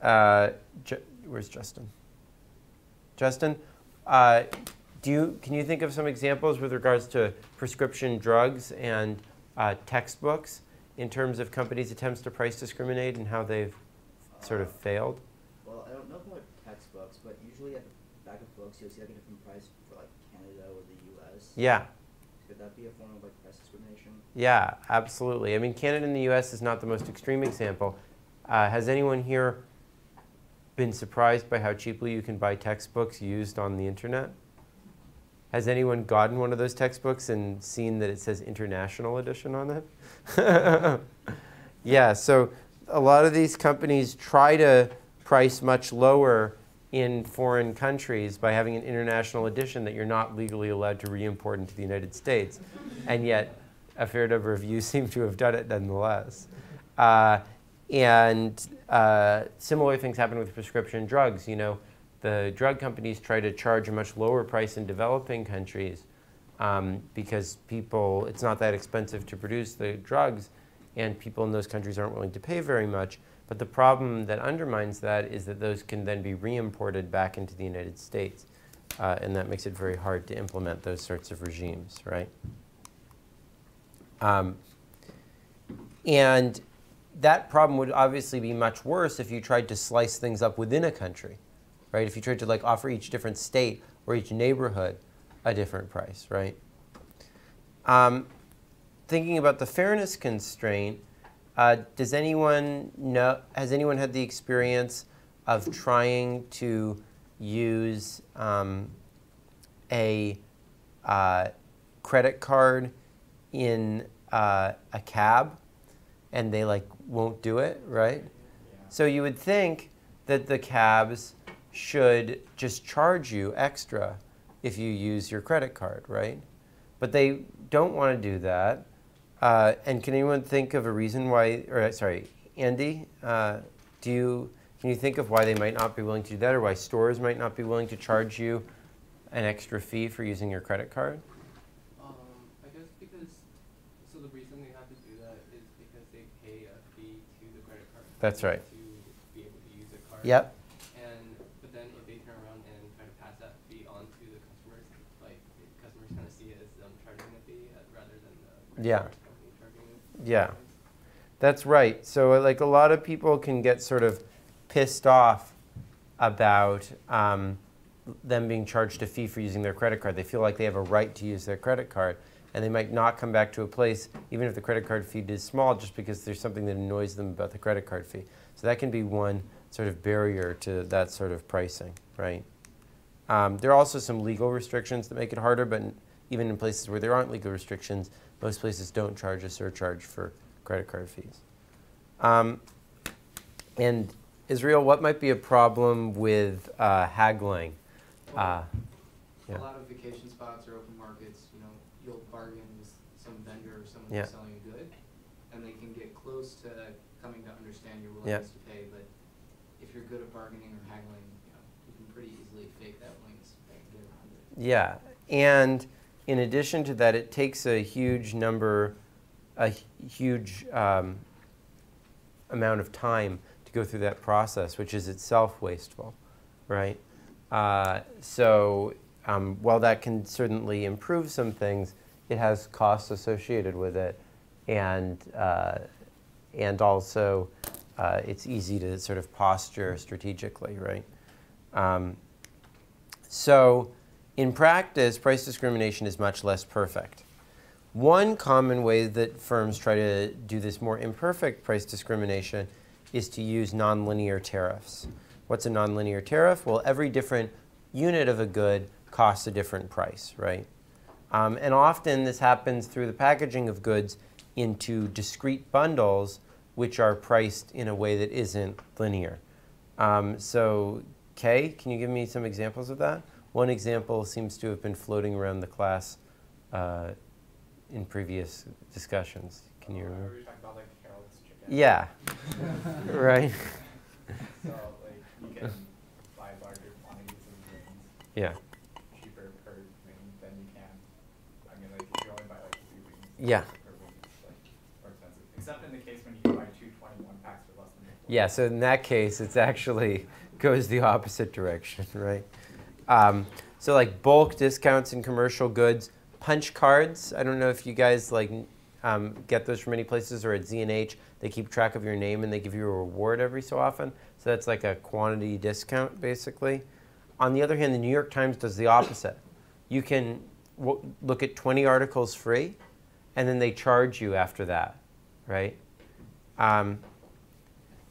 Where's Justin? Justin, can you think of some examples with regards to prescription drugs and textbooks in terms of companies' attempts to price discriminate and how they've sort of failed? Well, I don't know about textbooks, but usually at the back of books you'll see like a different price for like Canada or the U.S. Yeah. Could that be a form of like price discrimination? Yeah, absolutely. I mean, Canada and the U.S. is not the most extreme example. Has anyone here been surprised by how cheaply you can buy textbooks used on the internet? Has anyone gotten one of those textbooks and seen that it says International Edition on it? Yeah, so a lot of these companies try to price much lower in foreign countries by having an international edition that you're not legally allowed to re-import into the United States. And yet, a fair number of you seem to have done it nonetheless. Similar things happen with prescription drugs. You know, the drug companies try to charge a much lower price in developing countries because it's not that expensive to produce the drugs, and people in those countries aren't willing to pay very much. But the problem that undermines that is that those can then be re-imported back into the United States, and that makes it very hard to implement those sorts of regimes, right? And that problem would obviously be much worse if you tried to slice things up within a country, right? If you tried to like offer each different state or each neighborhood a different price, right? Thinking about the fairness constraint, has anyone had the experience of trying to use a credit card in a cab, and they like won't do it, right? Yeah. So you would think that the cabs should just charge you extra if you use your credit card, right? But they don't want to do that. And can anyone think of a reason why, or sorry, Andy, can you think of why they might not be willing to do that, or why stores might not be willing to charge you an extra fee for using your credit card? I guess so the reason they have to do that is because they pay a fee to the credit card. That's right. To be able to use the card. Yep. But then if they turn around and try to pass that fee on to the customers, like customers kind of see it as them charging a fee rather than the credit card company charging it. Yeah, that's right. So like a lot of people can get sort of pissed off about them being charged a fee for using their credit card. They feel like they have a right to use their credit card, and they might not come back to a place, even if the credit card fee is small, just because there's something that annoys them about the credit card fee. So that can be one sort of barrier to that sort of pricing, right? There are also some legal restrictions that make it harder, but even in places where there aren't legal restrictions, most places don't charge a surcharge for credit card fees. And Israel, what might be a problem with haggling? Well, a lot of vacation spots or open markets, you know, you'll bargain with some vendor or someone who's selling a good, and they can get close to coming to understand your willingness to pay. But if you're good at bargaining or haggling, you know, you can pretty easily fake that willingness to pay and get around it. Yeah, and in addition to that, it takes a huge amount of time to go through that process, which is itself wasteful, right? While that can certainly improve some things, it has costs associated with it, and also it's easy to sort of posture strategically, right? So in practice, price discrimination is much less perfect. One common way that firms try to do this more imperfect price discrimination is to use nonlinear tariffs. What's a nonlinear tariff? Well, every different unit of a good costs a different price, right? And often this happens through the packaging of goods into discrete bundles, which are priced in a way that isn't linear. So, Kay, can you give me some examples of that? One example seems to have been floating around the class in previous discussions. Can you remember? Are we talking about like Harold's chicken? Yeah. Right. So like you can buy larger quantities of wings. Yeah. Cheaper per wing than you can. I mean, like if you only buy like 3 wings. Yeah. Per wing, it's like more expensive. Except in the case when you can buy 2 21 packs for less than $4. Yeah, so in that case, it's actually goes the opposite direction, right? So like bulk discounts in commercial goods, punch cards. I don't know if you guys like get those from any places, or at Z&H, they keep track of your name and they give you a reward every so often. So that's like a quantity discount, basically. On the other hand, the New York Times does the opposite. You can look at 20 articles free, and then they charge you after that, right?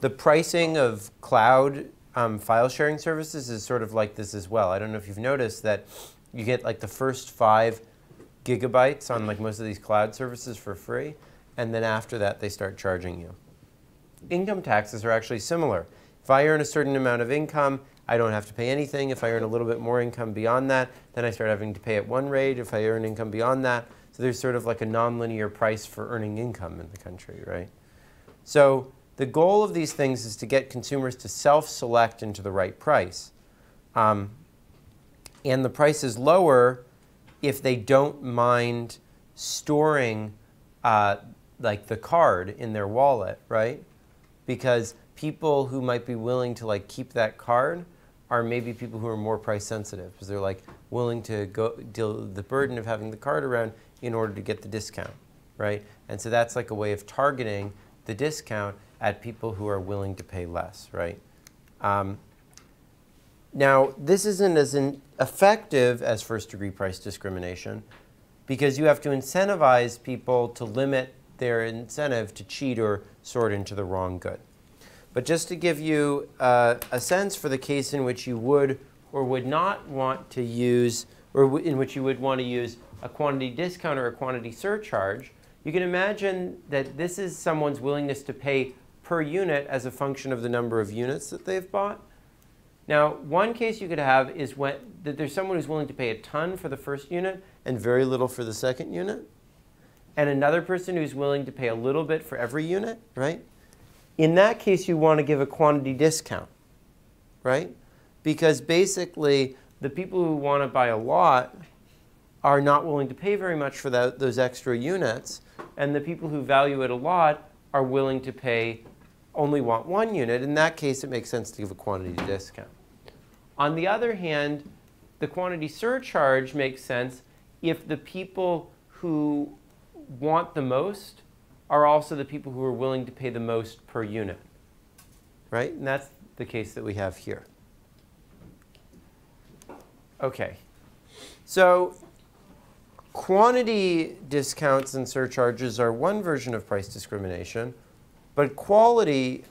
The pricing of cloud file sharing services is sort of like this as well. I don't know if you've noticed that you get like the first 5 gigabytes on like most of these cloud services for free, and then after that they start charging you. Income taxes are actually similar. If I earn a certain amount of income, I don't have to pay anything. If I earn a little bit more income beyond that, then I start having to pay at one rate. If I earn income beyond that, so there's sort of like a nonlinear price for earning income in the country, right? So the goal of these things is to get consumers to self-select into the right price. And the price is lower if they don't mind storing like the card in their wallet, right? Because people who might be willing to like keep that card are maybe people who are more price sensitive, because they're like willing to go deal with the burden of having the card around in order to get the discount, right? And so that's like a way of targeting the discount at people who are willing to pay less, right? Now, this isn't as effective as first-degree price discrimination, because you have to incentivize people to limit their incentive to cheat or sort into the wrong good. But just to give you a sense for the case in which you would or would not want to use, or in which you would want to use a quantity discount or a quantity surcharge, you can imagine that this is someone's willingness to pay per unit as a function of the number of units that they've bought. Now, one case you could have is that there's someone who's willing to pay a ton for the first unit and very little for the second unit, and another person who's willing to pay a little bit for every unit, right? In that case, you want to give a quantity discount, right? Because basically, the people who want to buy a lot are not willing to pay very much for those extra units, and the people who value it a lot are willing to pay, only want one unit. In that case, it makes sense to give a quantity discount. On the other hand, the quantity surcharge makes sense if the people who want the most are also the people who are willing to pay the most per unit, right? And that's the case that we have here. OK. So quantity discounts and surcharges are one version of price discrimination, but quality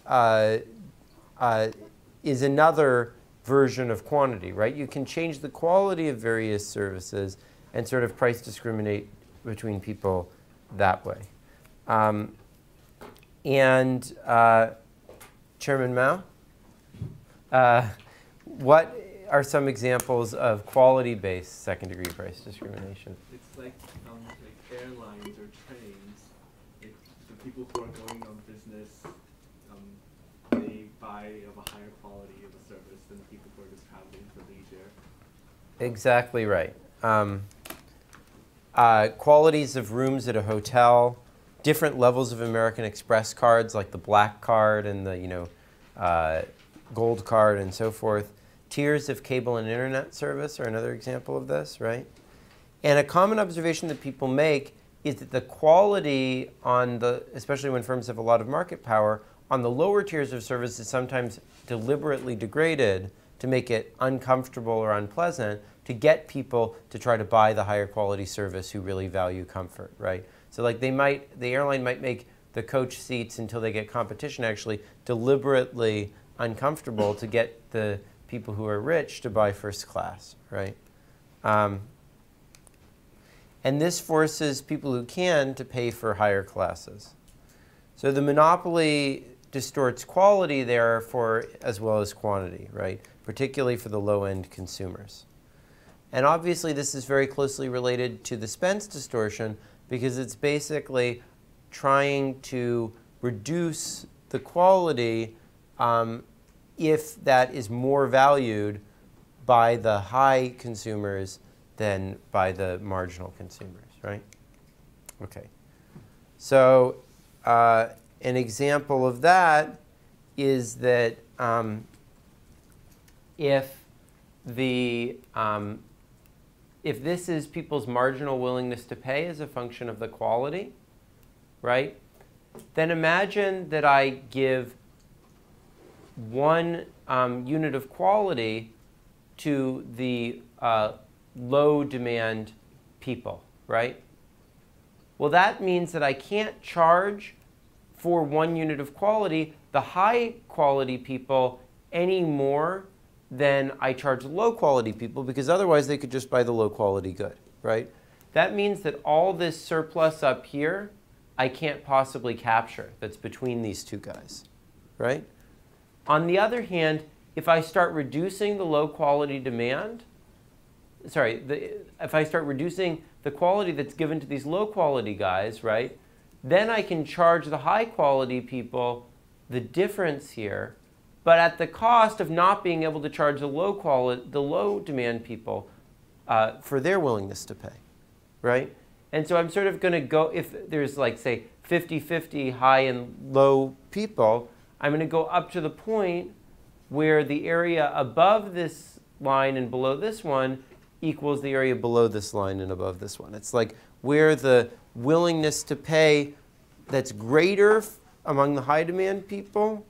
is another version of quantity, right? You can change the quality of various services and sort of price discriminate between people that way. Chairman Mao, what are some examples of quality-based second-degree price discrimination? It's like airlines or trains. The people who are going on business, they buy of a higher quality of a service than the people who are just traveling for leisure. Exactly right. Qualities of rooms at a hotel, different levels of American Express cards, like the black card and the gold card and so forth. Tiers of cable and internet service are another example of this, right? And a common observation that people make is that the quality on especially when firms have a lot of market power, on the lower tiers of service is sometimes deliberately degraded to make it uncomfortable or unpleasant to get people to try to buy the higher quality service who really value comfort, right? So like the airline might make the coach seats until they get competition actually deliberately uncomfortable to get the people who are rich to buy first class, right? And this forces people who can to pay for higher classes. So the monopoly distorts quality therefore as well as quantity, right? Particularly for the low-end consumers. And obviously this is very closely related to the Spence distortion because it's basically trying to reduce the quality if that is more valued by the high consumers than by the marginal consumers, right? OK. So an example of that is that if this is people's marginal willingness to pay as a function of the quality, right, then imagine that I give one unit of quality to the low demand people, right? Well, that means that I can't charge for 1 unit of quality the high quality people any more than I charge low quality people, because otherwise they could just buy the low quality good, right? That means that all this surplus up here I can't possibly capture that's between these two guys, right? On the other hand, if I start reducing the low quality demand, if I start reducing the quality that's given to these low quality guys, right, then I can charge the high quality people the difference here, but at the cost of not being able to charge the low demand people for their willingness to pay, right? And so I'm sort of going to go, if there's like, say, 50-50 high and low people, I'm going to go up to the point where the area above this line and below this one equals the area below this line and above this one. It's like where the willingness to pay that's greater among the high demand people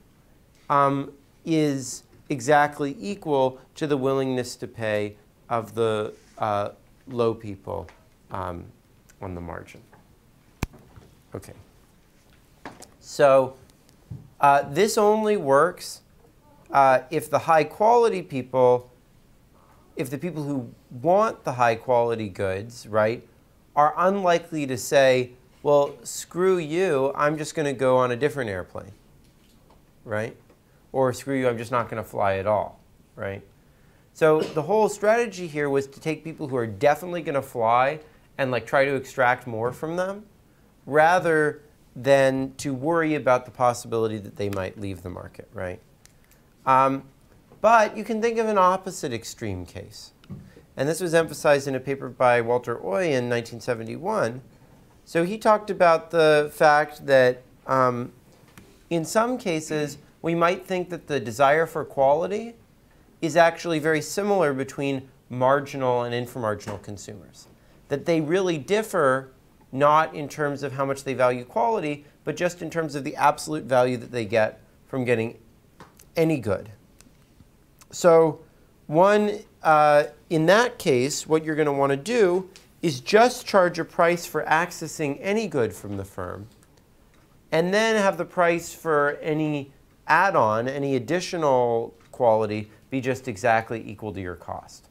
is exactly equal to the willingness to pay of the low people on the margin. Okay. So this only works if the high quality people, if the people who want the high quality goods, right, are unlikely to say, well, screw you, I'm just going to go on a different airplane, right? Or screw you, I'm just not going to fly at all, right? So the whole strategy here was to take people who are definitely going to fly and like try to extract more from them, rather than to worry about the possibility that they might leave the market, right? But you can think of an opposite extreme case. And this was emphasized in a paper by Walter Oy in 1971. So he talked about the fact that in some cases, we might think that the desire for quality is actually very similar between marginal and inframarginal consumers. That they really differ not in terms of how much they value quality, but just in terms of the absolute value that they get from getting any good. So in that case, what you're going to want to do is just charge a price for accessing any good from the firm, and then have the price for any add-on, any additional quality, be just exactly equal to your cost.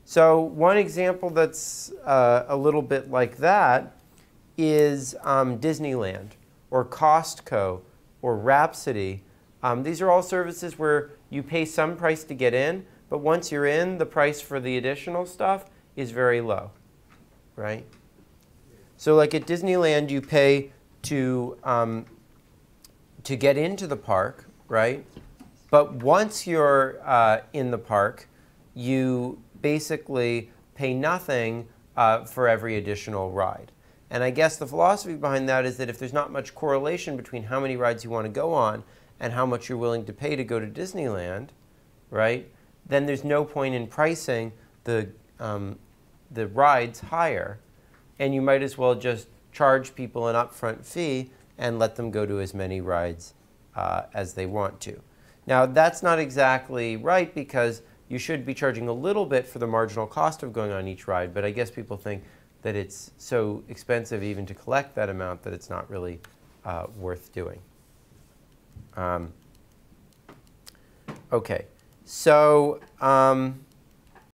So one example that's a little bit like that is Disneyland, or Costco, or Rhapsody. These are all services where you pay some price to get in, but once you're in, the price for the additional stuff is very low, right? So like at Disneyland, you pay to get into the park, right? But once you're in the park, you basically pay nothing for every additional ride. And I guess the philosophy behind that is that if there's not much correlation between how many rides you want to go on and how much you're willing to pay to go to Disneyland, right, then there's no point in pricing the rides higher. And you might as well just charge people an upfront fee and let them go to as many rides as they want to. Now, that's not exactly right, because you should be charging a little bit for the marginal cost of going on each ride, but I guess people think that it's so expensive even to collect that amount that it's not really worth doing. Okay, so